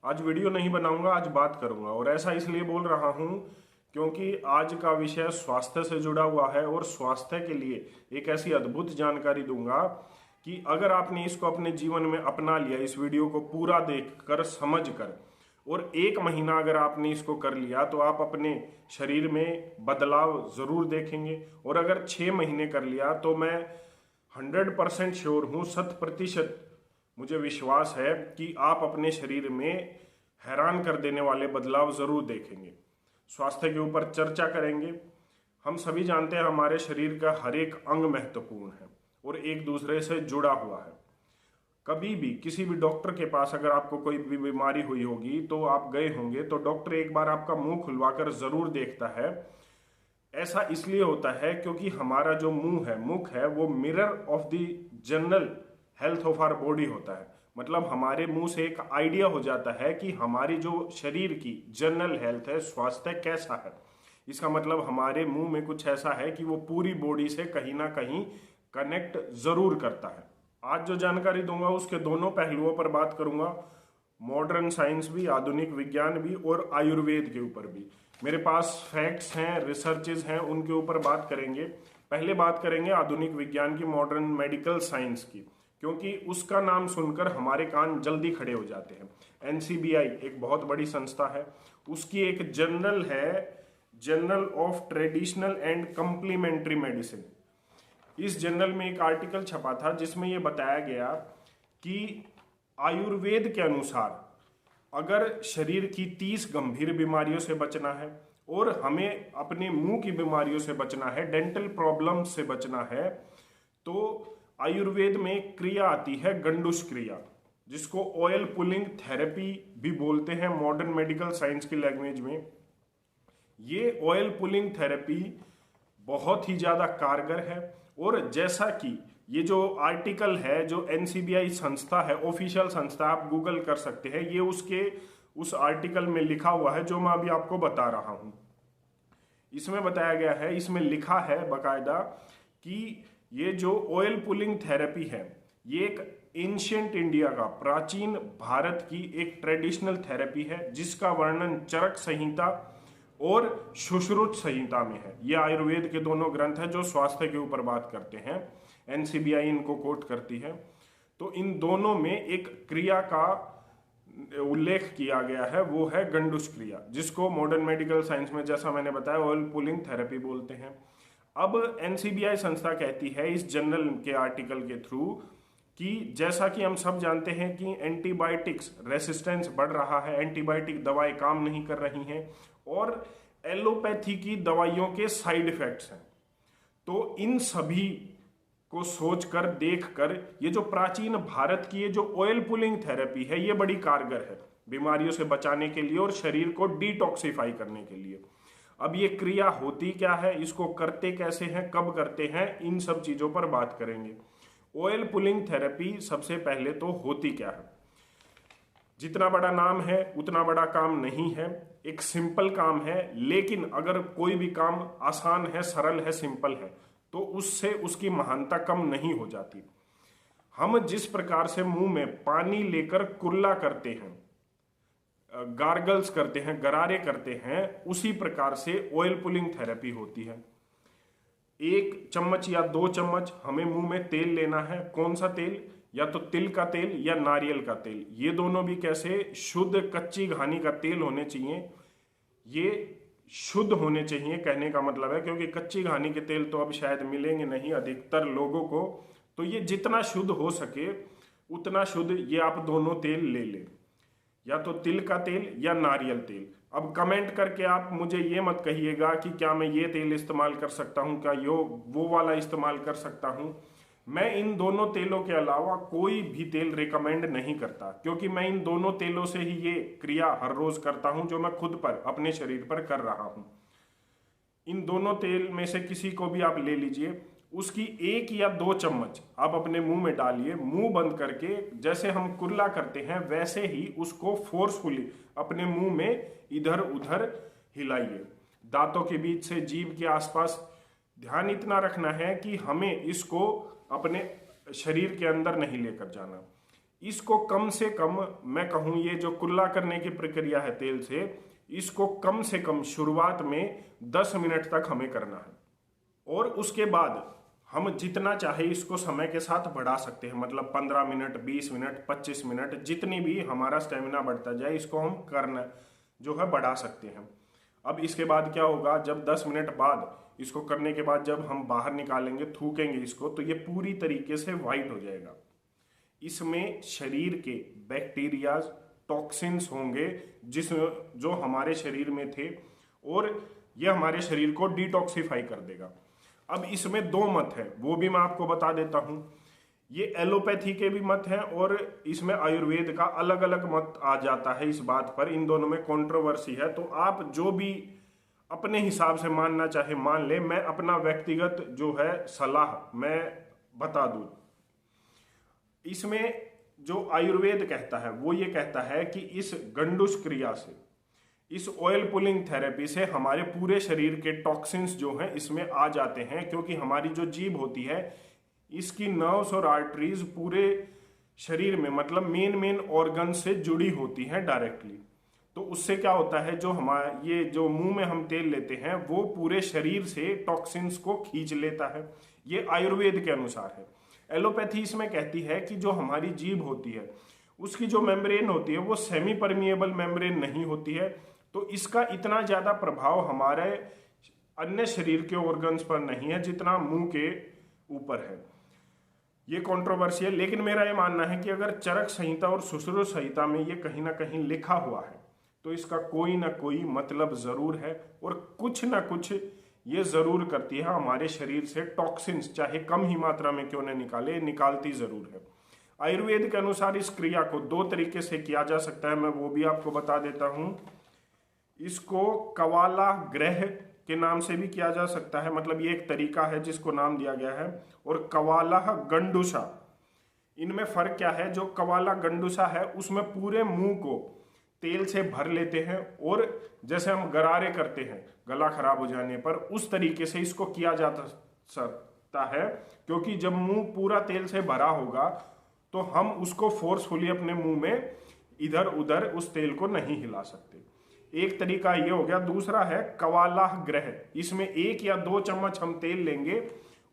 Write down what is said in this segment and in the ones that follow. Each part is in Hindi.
आज वीडियो नहीं बनाऊंगा, आज बात करूंगा। और ऐसा इसलिए बोल रहा हूं क्योंकि आज का विषय स्वास्थ्य से जुड़ा हुआ है और स्वास्थ्य के लिए एक ऐसी अद्भुत जानकारी दूंगा कि अगर आपने इसको अपने जीवन में अपना लिया, इस वीडियो को पूरा देखकर समझ कर, और 1 महीना अगर आपने इसको कर लिया तो आप अपने शरीर में बदलाव जरूर देखेंगे। और अगर 6 महीने कर लिया तो मैं 100% श्योर हूं, 100% मुझे विश्वास है कि आप अपने शरीर में हैरान कर देने वाले बदलाव जरूर देखेंगे। स्वास्थ्य के ऊपर चर्चा करेंगे। हम सभी जानते हैं हमारे शरीर का हर एक अंग महत्वपूर्ण है और एक दूसरे से जुड़ा हुआ है। कभी भी किसी भी डॉक्टर के पास अगर आपको कोई भी बीमारी हुई होगी तो आप गए होंगे, तो डॉक्टर एक बार आपका मुंह खुलवाकर जरूर देखता है। ऐसा इसलिए होता है क्योंकि हमारा जो मुख है वो mirror of the general health of our body होता है। मतलब हमारे मुंह से एक आइडिया हो जाता है कि हमारी जो शरीर की जनरल हेल्थ है, स्वास्थ्य कैसा है। इसका मतलब हमारे मुंह में कुछ ऐसा है कि वो पूरी बॉडी से कहीं ना कहीं कनेक्ट जरूर करता है। आज जो जानकारी दूंगा उसके दोनों पहलुओं पर बात करूंगा, मॉडर्न साइंस भी, आधुनिक विज्ञान भी और आयुर्वेद के ऊपर भी। मेरे पास फैक्ट्स हैं, रिसर्चेज हैं, उनके ऊपर बात करेंगे। पहले बात करेंगे आधुनिक विज्ञान की, मॉडर्न मेडिकल साइंस की, क्योंकि उसका नाम सुनकर हमारे कान जल्दी खड़े हो जाते हैं। एनसीबीआई एक बहुत बड़ी संस्था है, उसकी एक जर्नल है, journal of traditional and complementary medicine. इस जर्नल में एक आर्टिकल छपा था जिसमें यह बताया गया कि आयुर्वेद के अनुसार अगर शरीर की 30 गंभीर बीमारियों से बचना है और हमें अपने मुंह की बीमारियों से बचना है, डेंटल प्रॉब्लम से बचना है, तो आयुर्वेद में एक क्रिया आती है गंडूस क्रिया, जिसको ऑयल पुलिंग थेरेपी भी बोलते हैं मॉडर्न मेडिकल साइंस की लैंग्वेज में। ये ऑयल पुलिंग थेरेपी बहुत ही ज्यादा कारगर है। और जैसा कि ये जो आर्टिकल है, जो एनसीबीआई संस्था है, ऑफिशियल संस्था, आप गूगल कर सकते हैं, ये उस आर्टिकल में लिखा हुआ है जो मैं अभी आपको बता रहा हूं। इसमें बताया गया है, इसमें लिखा है बकायदा कि ये जो ऑयल पुलिंग थेरेपी है ये एक एंशियंट इंडिया का, प्राचीन भारत की एक ट्रेडिशनल थेरेपी है जिसका वर्णन चरक संहिता और सुश्रुत संहिता में है। ये आयुर्वेद के दोनों ग्रंथ हैं जो स्वास्थ्य के ऊपर बात करते हैं। एनसीबीआई इनको कोट करती है। तो इन दोनों में एक क्रिया का उल्लेख किया गया है, वो है गंडूस क्रिया, जिसको मॉडर्न मेडिकल साइंस में, जैसा मैंने बताया, ऑयल पुलिंग थेरेपी बोलते हैं। अब एनसीबीआई संस्था कहती है इस जर्नल के आर्टिकल के थ्रू कि जैसा कि हम सब जानते हैं कि एंटीबायोटिक्स रेसिस्टेंस बढ़ रहा है, एंटीबायोटिक दवाएं काम नहीं कर रही हैं और एलोपैथी की दवाइयों के साइड इफेक्ट्स हैं। तो इन सभी को सोचकर, देखकर, ये जो प्राचीन भारत की ये जो ऑयल पुलिंग थेरेपी है ये बड़ी कारगर है बीमारियों से बचाने के लिए और शरीर को डिटॉक्सिफाई करने के लिए। अब ये क्रिया होती क्या है, इसको करते कैसे हैं, कब करते हैं, इन सब चीजों पर बात करेंगे। ऑयल पुलिंग थेरेपी सबसे पहले तो होती क्या है। जितना बड़ा नाम है उतना बड़ा काम नहीं है, एक सिंपल काम है, लेकिन अगर कोई भी काम आसान है, सरल है, सिंपल है तो उससे उसकी महानता कम नहीं हो जाती। हम जिस प्रकार से मुंह में पानी लेकर कुल्ला करते हैं, गार्गल्स करते हैं, गरारे करते हैं, उसी प्रकार से ऑयल पुलिंग थेरेपी होती है। 1 चम्मच या 2 चम्मच हमें मुंह में तेल लेना है। कौन सा तेल? या तो तिल का तेल या नारियल का तेल। ये दोनों भी कैसे? शुद्ध कच्ची घानी का तेल होने चाहिए। ये शुद्ध होने चाहिए कहने का मतलब है, क्योंकि कच्ची घानी के तेल तो अब शायद मिलेंगे नहीं अधिकतर लोगों को, तो ये जितना शुद्ध हो सके उतना शुद्ध ये आप दोनों तेल ले लें, या तो तिल का तेल या नारियल तेल। अब कमेंट करके आप मुझे ये मत कहिएगा कि क्या मैं ये तेल इस्तेमाल कर सकता हूं, क्या वो वाला इस्तेमाल कर सकता हूं। मैं इन दोनों तेलों के अलावा कोई भी तेल रिकमेंड नहीं करता, क्योंकि मैं इन दोनों तेलों से ही ये क्रिया हर रोज करता हूं जो मैं खुद पर, अपने शरीर पर कर रहा हूं। इन दोनों तेल में से किसी को भी आप ले लीजिए, उसकी 1 या 2 चम्मच आप अपने मुंह में डालिए, मुंह बंद करके, जैसे हम कुल्ला करते हैं वैसे ही उसको फोर्सफुली अपने मुंह में इधर उधर हिलाइए, दांतों के बीच से जीभ के आसपास। ध्यान इतना रखना है कि हमें इसको अपने शरीर के अंदर नहीं लेकर जाना। इसको कम से कम, मैं कहूँ ये जो कुल्ला करने की प्रक्रिया है तेल से, इसको कम से कम शुरुआत में 10 मिनट तक हमें करना है। और उसके बाद हम जितना चाहे इसको समय के साथ बढ़ा सकते हैं, मतलब 15 मिनट, 20 मिनट, 25 मिनट, जितनी भी हमारा स्टेमिना बढ़ता जाए इसको हम करना जो है बढ़ा सकते हैं। अब इसके बाद क्या होगा, जब 10 मिनट बाद इसको करने के बाद जब हम बाहर निकालेंगे, थूकेंगे इसको, तो ये पूरी तरीके से वाइट हो जाएगा। इसमें शरीर के बैक्टीरियाज, टॉक्सिन्स होंगे जो हमारे शरीर में थे, और ये हमारे शरीर को डिटॉक्सिफाई कर देगा। अब इसमें 2 मत है, वो भी मैं आपको बता देता हूं। ये एलोपैथी के भी मत हैं और इसमें आयुर्वेद का अलग अलग मत आ जाता है इस बात पर। इन दोनों में कंट्रोवर्सी है, तो आप जो भी अपने हिसाब से मानना चाहे मान ले। मैं अपना व्यक्तिगत जो है सलाह मैं बता दूं। इसमें जो आयुर्वेद कहता है वो ये कहता है कि इस गंडुस क्रिया से, इस ऑयल पुलिंग थेरेपी से हमारे पूरे शरीर के टॉक्सिन्स जो हैं इसमें आ जाते हैं, क्योंकि हमारी जो जीभ होती है इसकी नर्व्स और आर्टरीज पूरे शरीर में, मतलब मेन ऑर्गन से जुड़ी होती हैं डायरेक्टली। तो उससे क्या होता है, जो हमारा ये जो मुंह में हम तेल लेते हैं वो पूरे शरीर से टॉक्सिन्स को खींच लेता है। ये आयुर्वेद के अनुसार है। एलोपैथी इसमें कहती है कि जो हमारी जीभ होती है उसकी जो मेम्ब्रेन होती है वो सेमी परमिएबल मेम्ब्रेन नहीं होती है, तो इसका इतना ज्यादा प्रभाव हमारे अन्य शरीर के ऑर्गन्स पर नहीं है जितना मुंह के ऊपर है। ये कंट्रोवर्सी है, लेकिन मेरा ये मानना है कि अगर चरक संहिता और सुश्रुत संहिता में ये कहीं ना कहीं लिखा हुआ है तो इसका कोई ना कोई मतलब जरूर है, और कुछ ना कुछ ये जरूर करती है हमारे शरीर से टॉक्सिन्स, चाहे कम ही मात्रा में क्यों न निकाले, निकालती जरूर है। आयुर्वेद के अनुसार इस क्रिया को 2 तरीके से किया जा सकता है, मैं वो भी आपको बता देता हूं। इसको कवाला ग्रह के नाम से भी किया जा सकता है, मतलब ये एक तरीका है जिसको नाम दिया गया है, और कवाला गंडुसा। इनमें फर्क क्या है, जो कवाला गंडुसा है उसमें पूरे मुंह को तेल से भर लेते हैं, और जैसे हम गरारे करते हैं गला खराब हो जाने पर, उस तरीके से इसको किया जा सकता है। क्योंकि जब मुंह पूरा तेल से भरा होगा तो हम उसको फोर्सफुली अपने मुंह में इधर उधर उस तेल को नहीं हिला सकते। एक तरीका ये हो गया। दूसरा है कवालाह ग्रह। इसमें 1 या 2 चम्मच हम तेल लेंगे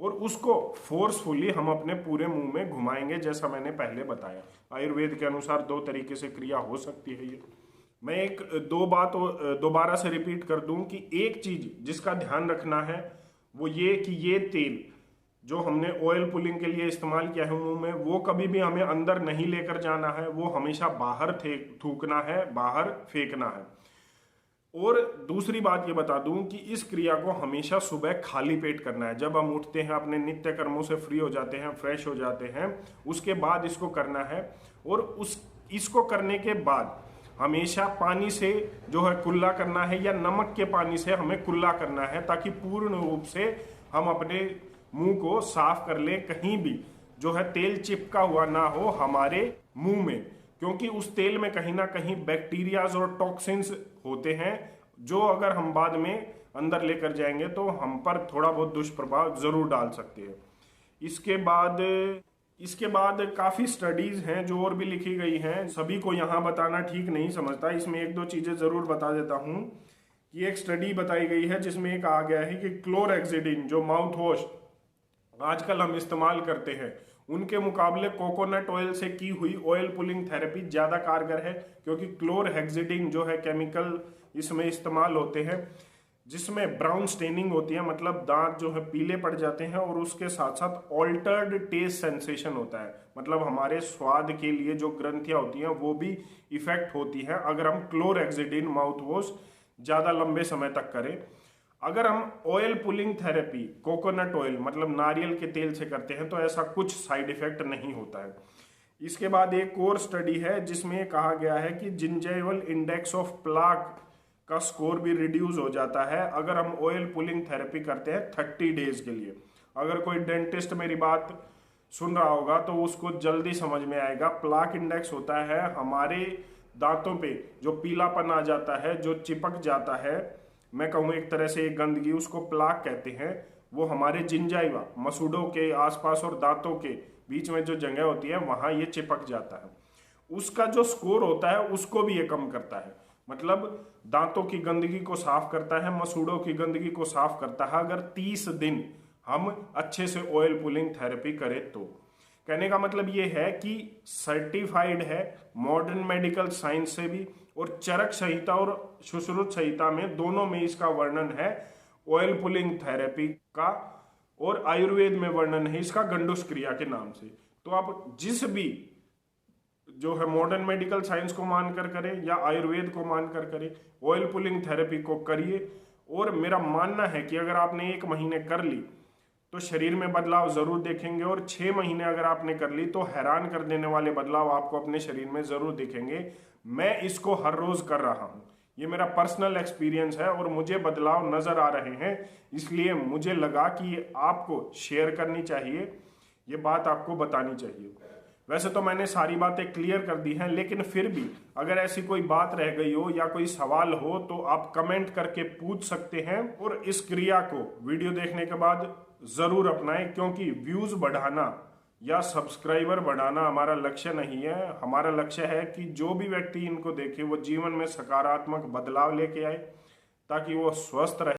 और उसको फोर्सफुली हम अपने पूरे मुंह में घुमाएंगे, जैसा मैंने पहले बताया। आयुर्वेद के अनुसार 2 तरीके से क्रिया हो सकती है ये। मैं एक 2 बात दोबारा से रिपीट कर दूं कि एक चीज जिसका ध्यान रखना है वो ये कि ये तेल जो हमने ऑयल पुलिंग के लिए इस्तेमाल किया है मुंह में, वो कभी भी हमें अंदर नहीं लेकर जाना है, वो हमेशा बाहर थूकना है, बाहर फेंकना है। और दूसरी बात ये बता दूं कि इस क्रिया को हमेशा सुबह खाली पेट करना है। जब हम उठते हैं, अपने नित्य कर्मों से फ्री हो जाते हैं, फ्रेश हो जाते हैं, उसके बाद इसको करना है। और इसको करने के बाद हमेशा पानी से जो है कुल्ला करना है, या नमक के पानी से हमें कुल्ला करना है, ताकि पूर्ण रूप से हम अपने मुंह को साफ कर ले, कहीं भी जो है तेल चिपका हुआ ना हो हमारे मुंह में, क्योंकि उस तेल में कहीं ना कहीं बैक्टीरियाज और टॉक्सिन्स होते हैं, जो अगर हम बाद में अंदर लेकर जाएंगे तो हम पर थोड़ा बहुत दुष्प्रभाव जरूर डाल सकते हैं। इसके बाद काफी स्टडीज हैं जो और भी लिखी गई हैं, सभी को यहाँ बताना ठीक नहीं समझता। इसमें 1-2 चीजें जरूर बता देता हूँ कि एक स्टडी बताई गई है जिसमें कहा गया है कि क्लोरहेक्सिडिन जो माउथ वॉश आजकल हम इस्तेमाल करते हैं, उनके मुकाबले कोकोनट ऑयल से की हुई ऑयल पुलिंग थेरेपी ज्यादा कारगर है, क्योंकि क्लोरहेक्सिडिन जो है केमिकल इसमें इस्तेमाल होते हैं जिसमें ब्राउन स्टेनिंग होती है, मतलब दांत जो है पीले पड़ जाते हैं, और उसके साथ साथ ऑल्टर्ड टेस्ट सेंसेशन होता है, मतलब हमारे स्वाद के लिए जो ग्रंथियां होती हैं वो भी इफेक्ट होती है अगर हम क्लोरहेक्सिडिन माउथ वॉश ज्यादा लंबे समय तक करें। अगर हम oil pulling therapy coconut oil मतलब नारियल के तेल से करते हैं तो ऐसा कुछ साइड इफेक्ट नहीं होता है। इसके बाद एक और स्टडी है जिसमें कहा गया है कि जिंजाइवल इंडेक्स ऑफ प्लाक का स्कोर भी रिड्यूस हो जाता है अगर हम ऑयल पुलिंग थेरेपी करते हैं 30 डेज के लिए। अगर कोई डेंटिस्ट मेरी बात सुन रहा होगा तो उसको जल्दी समझ में आएगा। प्लाक इंडेक्स होता है हमारे दांतों पे जो पीलापन आ जाता है, जो चिपक जाता है, मैं कहूँ एक तरह से एक गंदगी, उसको प्लाक कहते हैं। वो हमारे जिंजाइवा मसूड़ों के आसपास और दांतों के बीच में जो जगह होती है वहां ये चिपक जाता है। उसका जो स्कोर होता है उसको भी ये कम करता है, मतलब दांतों की गंदगी को साफ करता है, मसूड़ों की गंदगी को साफ करता है, अगर 30 दिन हम अच्छे से ऑयल पुलिंग थेरेपी करें तो। कहने का मतलब ये है कि सर्टिफाइड है मॉडर्न मेडिकल साइंस से भी, और चरक संहिता और सुश्रुत संहिता में दोनों में इसका वर्णन है ऑयल पुलिंग थेरेपी का, और आयुर्वेद में वर्णन है इसका गंडूस क्रिया के नाम से। तो आप जिस भी जो है मॉडर्न मेडिकल साइंस को मानकर करें या आयुर्वेद को मानकर करें, ऑयल पुलिंग थेरेपी को करिए। और मेरा मानना है कि अगर आपने 1 महीने कर ली तो शरीर में बदलाव जरूर देखेंगे, और 6 महीने अगर आपने कर ली तो हैरान कर देने वाले बदलाव आपको अपने शरीर में जरूर दिखेंगे। मैं इसको हर रोज कर रहा हूं, ये मेरा पर्सनल एक्सपीरियंस है और मुझे बदलाव नजर आ रहे हैं, इसलिए मुझे लगा कि ये आपको शेयर करनी चाहिए, ये बात आपको बतानी चाहिए। वैसे तो मैंने सारी बातें क्लियर कर दी हैं, लेकिन फिर भी अगर ऐसी कोई बात रह गई हो या कोई सवाल हो तो आप कमेंट करके पूछ सकते हैं। और इस क्रिया को वीडियो देखने के बाद जरूर अपनाएं, क्योंकि व्यूज बढ़ाना या सब्सक्राइबर बढ़ाना हमारा लक्ष्य नहीं है। हमारा लक्ष्य है कि जो भी व्यक्ति इनको देखे वो जीवन में सकारात्मक बदलाव लेके आए, ताकि वो स्वस्थ रहे।